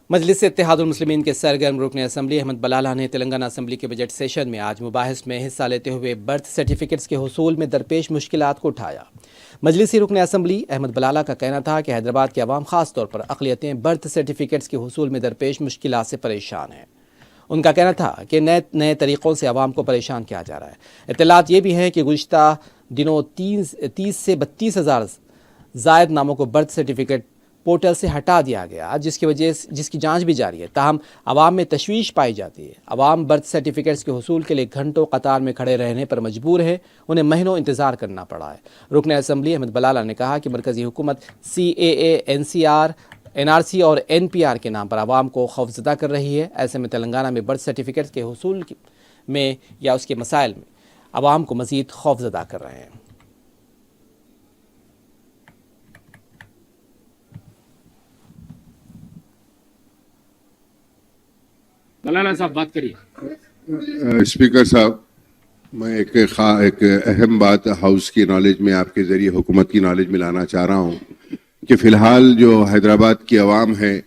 مجلس اتحاد المسلمین کے سرگرم رکن اسمبلی احمد بلالہ نے تلنگانہ اسمبلی کے بجٹ سیشن میں آج مباحث میں حصہ لیتے ہوئے برتھ سرٹیفکیٹس کے حصول میں درپیش مشکلات کو اٹھایا۔ مجلسی رکن اسمبلی احمد بلالہ کا کہنا تھا کہ حیدرآباد کے عوام خاص طور پر اقلیتیں برتھ سرٹیفکیٹس کے حصول میں درپیش مشکلات سے پریشان ہیں۔ ان کا کہنا تھا کہ نئے طریقوں سے عوام کو پریشان کیا جا رہا ہے۔ اطلاعات یہ بھی ہیں کہ گزشتہ دنوں 30 سے 32 ہزار زائد ناموں کو برتھ سرٹیفکیٹ پورٹل سے ہٹا دیا گیا، جس کی جانچ بھی جاری ہے۔ تاہم عوام میں تشویش پائی جاتی ہے۔ عوام برتھ سرٹیفکیٹس کے حصول کے لیے گھنٹوں قطار میں کھڑے رہنے پر مجبور ہے، انہیں مہینوں انتظار کرنا پڑا ہے۔ رکن اسمبلی احمد بلالہ نے کہا کہ مرکزی حکومت CAA، NCR، NRC اور NPR کے نام پر عوام کو خوفزدہ کر رہی ہے۔ ایسے میں تلنگانہ میں برتھ سرٹیفکیٹس کے حصول میں یا اس کے مسائل میں عوام کو مزید خوفزدہ کر رہے ہیں۔ بلالہ صاحب بات کریے۔ اسپیکر صاحب، میں ایک اہم بات ہاؤس کی نالج میں آپ کے ذریعے حکومت کی نالج میں لانا چاہ رہا ہوں کہ فی الحال جو حیدرآباد کی عوام ہے،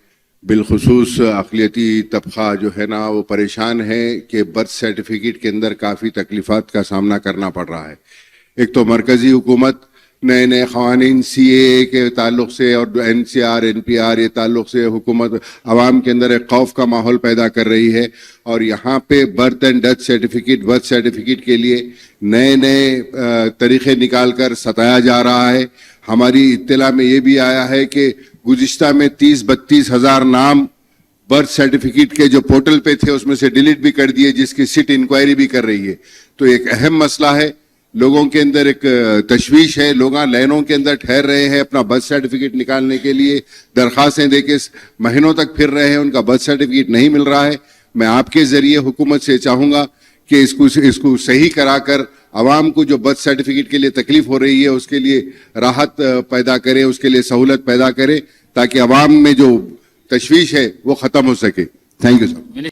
بالخصوص اقلیتی طبقہ جو ہے نا، وہ پریشان ہے کہ برتھ سرٹیفکیٹ کے اندر کافی تکلیفات کا سامنا کرنا پڑ رہا ہے۔ ایک تو مرکزی حکومت نئے قوانین CAA کے تعلق سے اور NCR NPR یہ تعلق سے حکومت عوام کے اندر ایک خوف کا ماحول پیدا کر رہی ہے، اور یہاں پہ برتھ اینڈ ڈیتھ سرٹیفکیٹ کے لیے نئے طریقے نکال کر ستایا جا رہا ہے۔ ہماری اطلاع میں یہ بھی آیا ہے کہ گزشتہ میں 30-32 ہزار نام برتھ سرٹیفکیٹ کے جو پورٹل پہ تھے اس میں سے ڈیلیٹ بھی کر دیے، جس کی سٹ انکوائری بھی کر رہی ہے۔ تو ایک اہم مسئلہ ہے، لوگوں کے اندر ایک تشویش ہے، لوگ لائنوں کے اندر ٹھہر رہے ہیں اپنا برتھ سرٹیفکیٹ نکالنے کے لیے، درخواستیں دے کے مہینوں تک پھر رہے ہیں، ان کا برتھ سرٹیفکیٹ نہیں مل رہا ہے۔ میں آپ کے ذریعے حکومت سے چاہوں گا کہ اس کو صحیح کرا کر عوام کو جو برتھ سرٹیفکیٹ کے لیے تکلیف ہو رہی ہے اس کے لیے راحت پیدا کرے، اس کے لیے سہولت پیدا کرے، تاکہ عوام میں جو تشویش ہے وہ ختم ہو سکے۔ Thank you sir.